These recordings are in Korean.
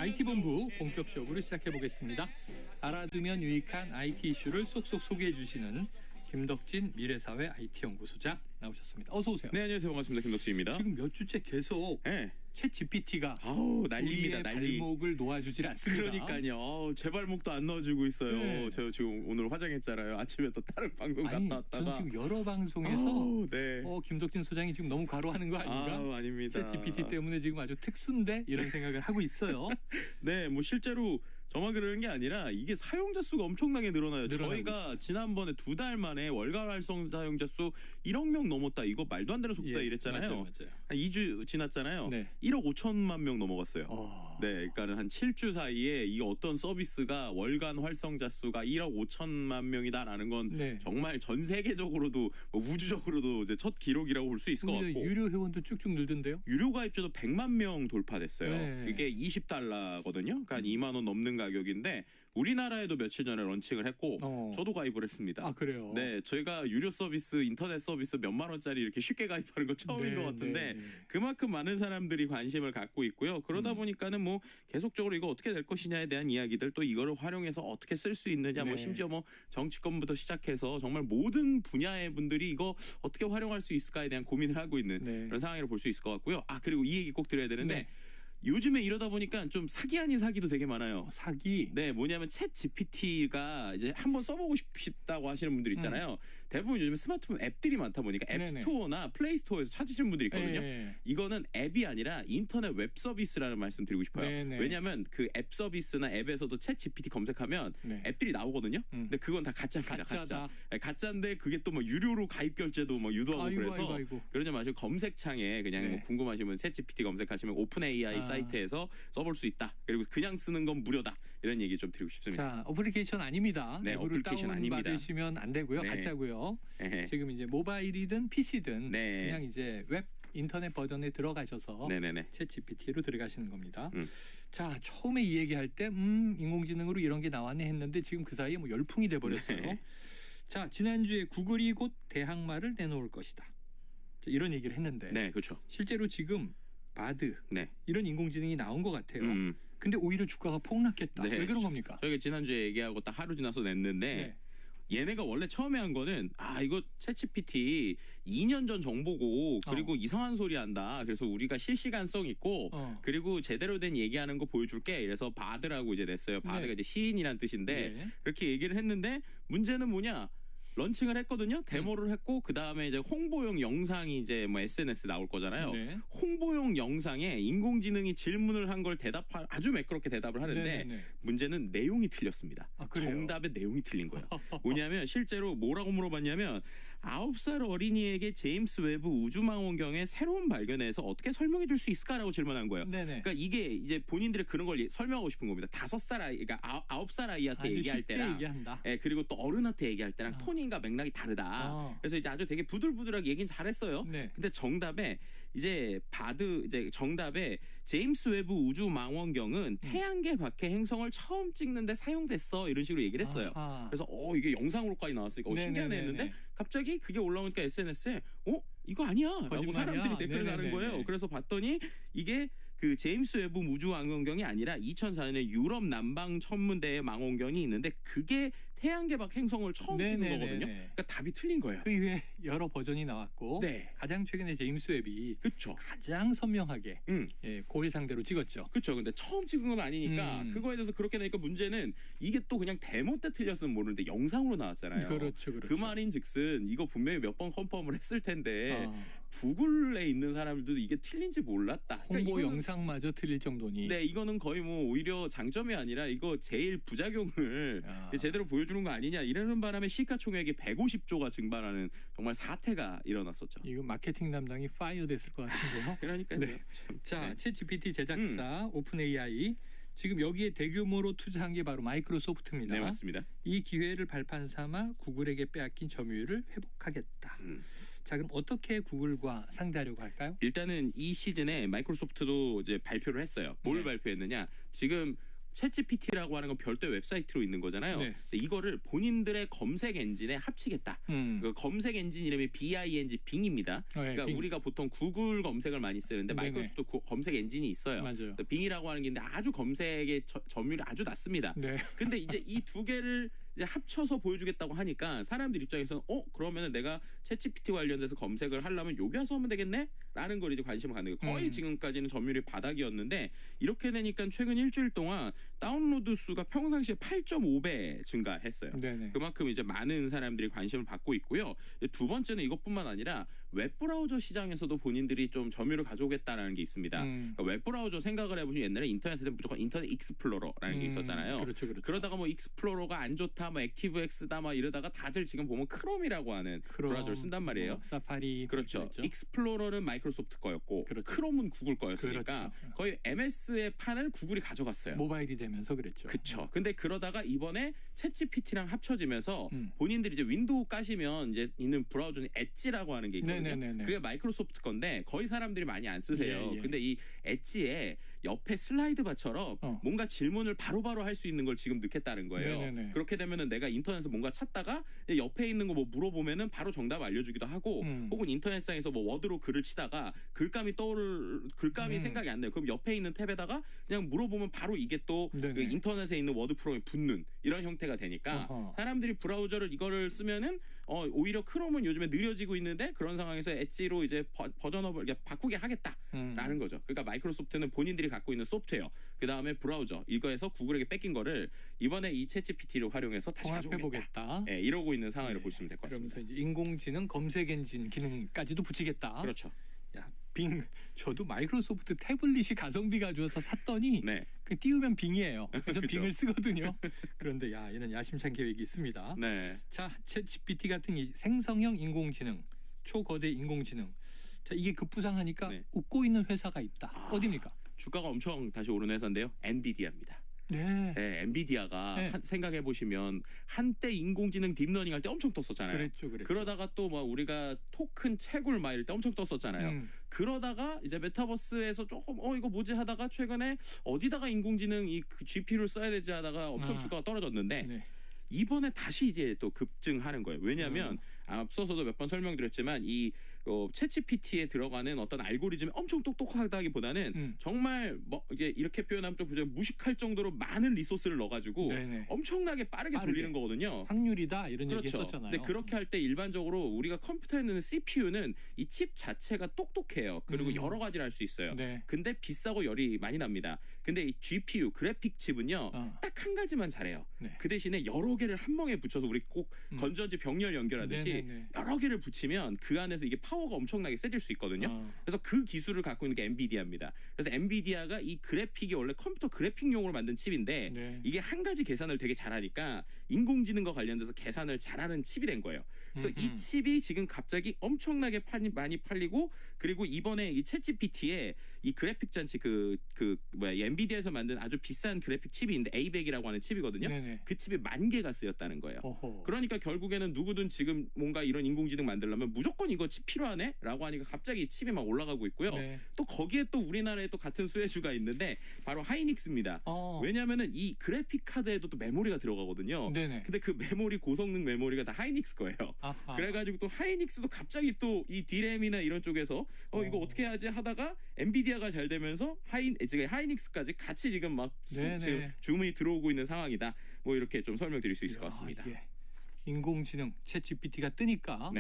IT본부 본격적으로 시작해 보겠습니다. 알아두면 유익한 IT 이슈를 쏙쏙 소개해 주시는 김덕진 미래사회 IT연구소장 나오셨습니다. 어서 오세요. 네, 안녕하세요. 반갑습니다. 김덕진입니다. 지금 몇 주째 계속 네. 챗 GPT가 난리입니다. 우리의 난리. 발목을 놓아주질 않습니다. 그러니까요. 제 발목도 안 넣어주고 있어요. 네. 저 지금 오늘 화장했잖아요. 아침에 또 다른 방송 갔다 왔다가. 전 지금 여러 방송에서 네. 김덕진 소장이 지금 너무 과로하는 거 아닌가? 아닙니다. 챗 GPT 때문에 지금 아주 특수인데 이런 생각을 하고 있어요. 네, 뭐 실제로 저만 그러는 게 아니라 이게 사용자 수가 엄청나게 늘어나요. 저희가 있어요. 지난번에 2달 만에 월간 활성 사용자 수 1억 명 넘었다. 이거 말도 안 되는 속도다 이랬잖아요. 맞아요. 한 2주 지났잖아요. 네. 1억 5천만 명 넘어갔어요. 네, 그러니까는 한 7주 사이에 이 어떤 서비스가 월간 활성자 수가 1억 5천만 명이다라는 건 네. 정말 전 세계적으로도 뭐 우주적으로도 이제 첫 기록이라고 볼 수 있을 것 같고. 유료 회원도 쭉쭉 늘던데요? 유료 가입자도 100만 명 돌파됐어요. 네. 이게 20달러거든요. 그러니까 한 2만 원 넘는 가격인데 우리나라에도 며칠 전에 런칭을 했고 저도 가입을 했습니다. 아, 그래요? 네, 저희가 유료 서비스, 인터넷 서비스 몇만 원짜리 이렇게 쉽게 가입하는 거 처음인 것 같은데 그만큼 많은 사람들이 관심을 갖고 있고요. 그러다 보니까는 뭐 계속적으로 이거 어떻게 될 것이냐에 대한 이야기들, 또 이거를 활용해서 어떻게 쓸 수 있느냐, 뭐 심지어 뭐 정치권부터 시작해서 정말 모든 분야의 분들이 이거 어떻게 활용할 수 있을까에 대한 고민을 하고 있는 그런 상황이라고 볼 수 있을 것 같고요. 그리고 이 얘기 꼭 드려야 되는데 요즘에 이러다 보니까 좀 사기 아닌 사기도 되게 많아요. 사기? 네, 뭐냐면 챗 GPT가 이제 한번 써보고 싶다고 하시는 분들 있잖아요. 대부분 요즘 스마트폰 앱들이 많다 보니까 앱스토어나 플레이스토어에서 찾으시는 분들이 있거든요. 이거는 앱이 아니라 인터넷 웹 서비스라는 말씀 드리고 싶어요. 왜냐하면 그 앱 서비스나 앱에서도 챗 GPT 검색하면 앱들이 나오거든요. 근데 그건 다 가짜입니다. 가짜. 가짜인데 그게 또 뭐 유료로 가입 결제도 뭐 유도하고 그래서 그러지 마시고 검색창에 그냥 뭐 궁금하시면 챗 GPT 검색하시면 오픈 AI 사이트에서 써볼 수 있다. 그리고 그냥 쓰는 건 무료다. 이런 얘기 좀 드리고 싶습니다. 자, 어플리케이션 아닙니다. 네, 앱을 어플리케이션 아닙니다. 다운받으시면 안 되고요. 가짜고요. 지금 이제 모바일이든 PC든 그냥 이제 웹 인터넷 버전에 들어가셔서 챗 GPT로 들어가시는 겁니다. 자, 처음에 이 얘기할 때 인공지능으로 이런 게 나왔네 했는데 지금 그 사이에 뭐 열풍이 돼버렸어요. 자, 지난주에 구글이 곧 대항마를 내놓을 것이다. 자, 이런 얘기를 했는데 그렇죠. 실제로 지금 바드 이런 인공지능이 나온 것 같아요. 근데 오히려 주가가 폭락했다. 왜 그런 겁니까? 저희가 지난주에 얘기하고 딱 하루 지나서 냈는데 얘네가 원래 처음에 한 거는 이거 챗GPT 2년 전 정보고 그리고 이상한 소리 한다. 그래서 우리가 실시간성 있고 그리고 제대로 된 얘기하는 거 보여줄게. 이래서 바드라고 이제 냈어요. 바드가 이제 시인이란 뜻인데 그렇게 얘기를 했는데 문제는 뭐냐? 런칭을 했거든요. 데모를 했고 그 다음에 이제 홍보용 영상이 이제 뭐 SNS 나올 거잖아요. 홍보용 영상에 인공지능이 질문을 한 걸 아주 매끄럽게 대답을 하는데 문제는 내용이 틀렸습니다. 정답의 내용이 틀린 거예요. 뭐냐면 실제로 뭐라고 물어봤냐면 9살 어린이에게 제임스 웨브 우주망원경의 새로운 발견에서 어떻게 설명해 줄 수 있을까라고 질문한 거예요. 그러니까 이게 이제 본인들이 그런 걸 설명하고 싶은 겁니다. 5살 아이, 그러니까 9살 아이한테 얘기할 때랑 그리고 또 어른한테 얘기할 때랑 톤이 맥락이 다르다. 그래서 이제 아주 되게 부들부들하게 얘기는 잘했어요. 근데 정답에 이제 정답에 제임스 웨브 우주 망원경은 태양계 밖의 행성을 처음 찍는데 사용됐어. 이런 식으로 얘기를 했어요. 그래서 이게 영상으로까지 나왔으니까 신기하네 했는데 갑자기 그게 올라오니까 SNS에 이거 아니야 라고 사람들이 댓글을 다는 거예요. 그래서 봤더니 이게 그 제임스 웨브 우주 망원경이 아니라 2004년에 유럽 남방 천문대의 망원경이 있는데 그게 태양계 밖 행성을 처음 찍는 거거든요. 그러니까 답이 틀린 거예요. 그 이후에 여러 버전이 나왔고 가장 최근에 제임스 웹이 가장 선명하게 고해 상대로 찍었죠. 그렇죠. 근데 처음 찍은 건 아니니까 그거에 대해서 그렇게 되니까 문제는 이게 또 그냥 데모 때 틀렸으면 모르는데 영상으로 나왔잖아요. 그렇죠. 그 말인즉슨 이거 분명히 몇 번 컨펌을 했을 텐데 구글에 있는 사람들도 이게 틀린지 몰랐다. 그러니까 홍보 영상마저 틀릴 정도니. 이거는 거의 뭐 오히려 장점이 아니라 이거 제일 부작용을 제대로 보여주는 거 아니냐 이러는 바람에 시가총액이 150조가 증발하는 정말 사태가 일어났었죠. 이거 마케팅 담당이 파이어 됐을 것 같은데요. 그러니까요. 자, 챗 GPT 제작사 오픈 AI 지금 여기에 대규모로 투자한 게 바로 마이크로소프트입니다. 네, 맞습니다. 이 기회를 발판 삼아 구글에게 빼앗긴 점유율을 회복하겠다. 자, 그럼 어떻게 구글과 상대하려고 할까요? 일단은 이 시즌에 마이크로소프트도 이제 발표를 했어요. 뭘 발표했느냐? 지금 챗GPT라고 하는 건 별도의 웹사이트로 있는 거잖아요. 네. 근데 이거를 본인들의 검색 엔진에 합치겠다. 그 검색 엔진 이름이 BING 빙입니다. 그러니까 빙. 우리가 보통 구글 검색을 많이 쓰는데 마이크로소프트 검색 엔진이 있어요. 맞아요. 빙이라고 하는 게 있는데 아주 검색의 점유율이 아주 낮습니다. 네. 근데 이제 이 두 개를 이제 합쳐서 보여주겠다고 하니까 사람들 입장에서는 그러면은 내가 챗GPT 관련돼서 검색을 하려면 여기 와서 하면 되겠네? 라는 걸 이제 관심을 갖는 거예요. 거의 지금까지는 점유율이 바닥이었는데 이렇게 되니까 최근 일주일 동안 다운로드 수가 평상시에 8.5배 증가했어요. 네네. 그만큼 이제 많은 사람들이 관심을 받고 있고요. 두 번째는 이것뿐만 아니라 웹브라우저 시장에서도 본인들이 좀 점유율을 가져오겠다라는 게 있습니다. 그러니까 웹브라우저 생각을 해보시면 옛날에 인터넷에 무조건 인터넷 익스플로러라는 게 있었잖아요. 그렇죠. 그러다가 뭐 익스플로러가 안 좋다, 뭐 액티브엑스다, 막 이러다가 다들 지금 보면 크롬이라고 하는 브라우저를 쓴단 말이에요. 사파리. 그렇죠. 익스플로러는 마이크로소프트 거였고 그렇죠. 크롬은 구글 거였으니까 그렇죠. 거의 MS의 판을 구글이 가져갔어요. 모바일이 되면서 그랬죠. 그렇죠. 근데 그러다가 이번에 챗GPT랑 합쳐지면서 본인들이 이제 윈도우 까시면 이제 있는 브라우저는 엣지라고 하는 게 있거든요. 네네네네. 그게 마이크로소프트 건데 거의 사람들이 많이 안 쓰세요. 예. 근데 이 엣지에 옆에 슬라이드 바처럼 뭔가 질문을 바로바로 할 수 있는 걸 지금 넣겠다는 거예요. 네네네. 그렇게 되면은 내가 인터넷에서 뭔가 찾다가 옆에 있는 거 뭐 물어보면은 바로 정답 알려주기도 하고 혹은 인터넷상에서 뭐 워드로 글을 치다가 글감이 생각이 안 나요. 그럼 옆에 있는 탭에다가 그냥 물어보면 바로 이게 또 그 인터넷에 있는 워드 프로그램에 붙는 이런 형태가 되니까 사람들이 브라우저를 이거를 쓰면은 오히려 크롬은 요즘에 느려지고 있는데 그런 상황에서 엣지로 이제 버전업을 바꾸게 하겠다라는 거죠. 그러니까 마이크로소프트는 본인들이 갖고 있는 소프트웨어, 그 다음에 브라우저 이거에서 구글에게 뺏긴 거를 이번에 이 챗GPT를 활용해서 다시 가져오겠다. 네, 이러고 있는 상황이라고 볼 수 있으면 될 것 같습니다. 그러면서 이제 인공지능 검색 엔진 기능까지도 붙이겠다. 그렇죠. 야, 빙. 저도 마이크로소프트 태블릿이 가성비가 좋아서 샀더니 그 띄우면 빙이에요. 저 빙을 쓰거든요. 그런데 이런 야심찬 계획이 있습니다. 네. 자, 챗GPT 같은 이 생성형 인공지능, 초거대 인공지능. 자, 이게 급부상하니까 웃고 있는 회사가 있다. 어디입니까? 주가가 엄청 다시 오른 회사인데요. 엔비디아입니다. 네. 엔비디아가 생각해 보시면 한때 인공지능 딥러닝 할 때 엄청 떴었잖아요. 그랬죠. 그러다가 또 뭐 우리가 토큰 채굴 막 이럴 때 엄청 떴었잖아요. 그러다가 이제 메타버스에서 조금 이거 뭐지 하다가 최근에 어디다가 인공지능 그 GPU를 써야 되지 하다가 엄청 주가가 떨어졌는데 이번에 다시 이제 또 급증하는 거예요. 왜냐하면 앞서서도 몇 번 설명드렸지만 이 챗GPT에 들어가는 어떤 알고리즘이 엄청 똑똑하다기보다는 정말 뭐 이게 이렇게 표현하면 좀 무식할 정도로 많은 리소스를 넣어가지고 엄청나게 빠르게 돌리는 거거든요. 확률이다 이런 얘기 그렇죠. 했었잖아요. 근데 그렇게 할 때 일반적으로 우리가 컴퓨터에 있는 CPU는 이 칩 자체가 똑똑해요. 그리고 여러 가지를 할 수 있어요. 근데 비싸고 열이 많이 납니다. 근데 이 GPU 그래픽 칩은요 딱 한 가지만 잘해요. 그 대신에 여러 개를 한 멍에 붙여서 우리 꼭 건전지 병렬 연결하듯이 여러 개를 붙이면 그 안에서 이게 파워가 엄청나게 세질 수 있거든요. 그래서 그 기술을 갖고 있는 게 엔비디아입니다. 그래서 엔비디아가 이 그래픽이 원래 컴퓨터 그래픽용으로 만든 칩인데 이게 한 가지 계산을 되게 잘하니까 인공지능과 관련돼서 계산을 잘하는 칩이 된 거예요. 그래서 이 칩이 지금 갑자기 엄청나게 많이 팔리고 그리고 이번에 이 챗GPT에 이 그래픽 장치 엔비디아에서 만든 아주 비싼 그래픽 칩이 있는데 A100이라고 하는 칩이거든요. 그 칩이 10,000개가 쓰였다는 거예요. 그러니까 결국에는 누구든 지금 뭔가 이런 인공지능 만들려면 무조건 이거 칩 필요하네? 라고 하니까 갑자기 이 칩이 막 올라가고 있고요. 또 거기에 또 우리나라에 또 같은 수혜주가 있는데 바로 하이닉스입니다. 왜냐하면은 이 그래픽 카드에도 또 메모리가 들어가거든요. 근데 그 메모리 고성능 메모리가 다 하이닉스 거예요. 그래가지고 또 하이닉스도 갑자기 또 이 D램이나 이런 쪽에서 이거 어떻게 해야지 하다가 엔비디아가 잘 되면서 하이닉스까지 같이 지금 막 지금 주문이 들어오고 있는 상황이다. 뭐 이렇게 좀 설명드릴 수 있을 것 같습니다. 인공지능 챗GPT가 뜨니까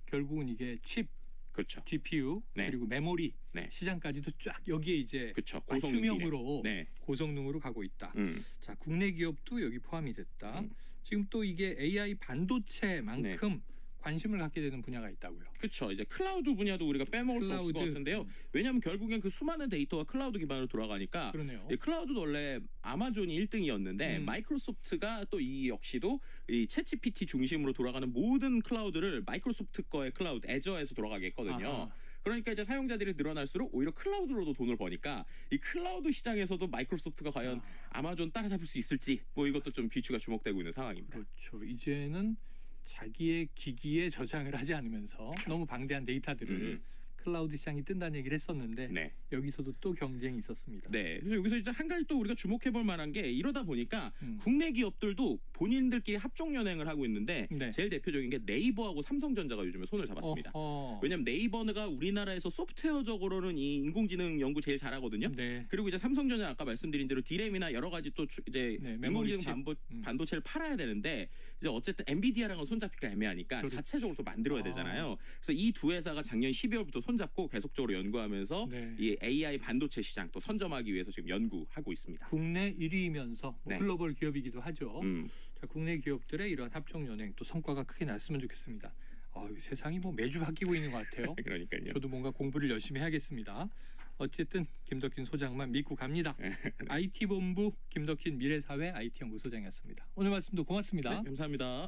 결국은 이게 칩, 그렇죠. GPU 그리고 메모리 시장까지도 쫙 여기에 이제 맞춤형으로 고성능으로 가고 있다. 자, 국내 기업도 여기 포함이 됐다. 지금 또 이게 AI 반도체만큼 관심을 갖게 되는 분야가 있다고요. 그렇죠. 이제 클라우드 분야도 우리가 빼먹을 수 없을 것 같은데요. 왜냐하면 결국엔 그 수많은 데이터가 클라우드 기반으로 돌아가니까 클라우드도 원래 아마존이 1등이었는데 마이크로소프트가 또 이 역시도 이 챗GPT 중심으로 돌아가는 모든 클라우드를 마이크로소프트 거의 클라우드 애저에서 돌아가게 했거든요. 그러니까 이제 사용자들이 늘어날수록 오히려 클라우드로도 돈을 버니까 이 클라우드 시장에서도 마이크로소프트가 과연 아마존 따라잡을 수 있을지 뭐 이것도 좀 귀추가 주목되고 있는 상황입니다. 그렇죠. 이제는 자기의 기기에 저장을 하지 않으면서 너무 방대한 데이터들을 클라우드 시장이 뜬다는 얘기를 했었는데 네. 여기서도 또 경쟁이 있었습니다. 네. 그래서 여기서 이제 한 가지 또 우리가 주목해볼 만한 게 이러다 보니까 국내 기업들도 본인들끼리 합종 연행을 하고 있는데 네. 제일 대표적인 게 네이버하고 삼성전자가 요즘에 손을 잡았습니다. 왜냐하면 네이버가 우리나라에서 소프트웨어적으로는 이 인공지능 연구 제일 잘하거든요. 네. 그리고 이제 삼성전자 아까 말씀드린 대로 디램이나 여러 가지 또 이제 인공지능 반도체를 팔아야 되는데 이제 어쨌든 엔비디아랑은 손잡기가 애매하니까 그렇지. 자체적으로 또 만들어야 되잖아요. 그래서 이 두 회사가 작년 12월부터 손잡고 계속적으로 연구하면서 네. 이 AI 반도체 시장 또 선점하기 위해서 지금 연구하고 있습니다. 국내 1위이면서 뭐 네. 글로벌 기업이기도 하죠. 자, 국내 기업들의 이런 합종 연행 또 성과가 크게 났으면 좋겠습니다. 세상이 뭐 매주 바뀌고 있는 것 같아요. 그러니까요. 저도 뭔가 공부를 열심히 해야겠습니다. 어쨌든 김덕진 소장만 믿고 갑니다. IT 본부 김덕진 미래사회 IT 연구소장이었습니다. 오늘 말씀도 고맙습니다. 네, 감사합니다.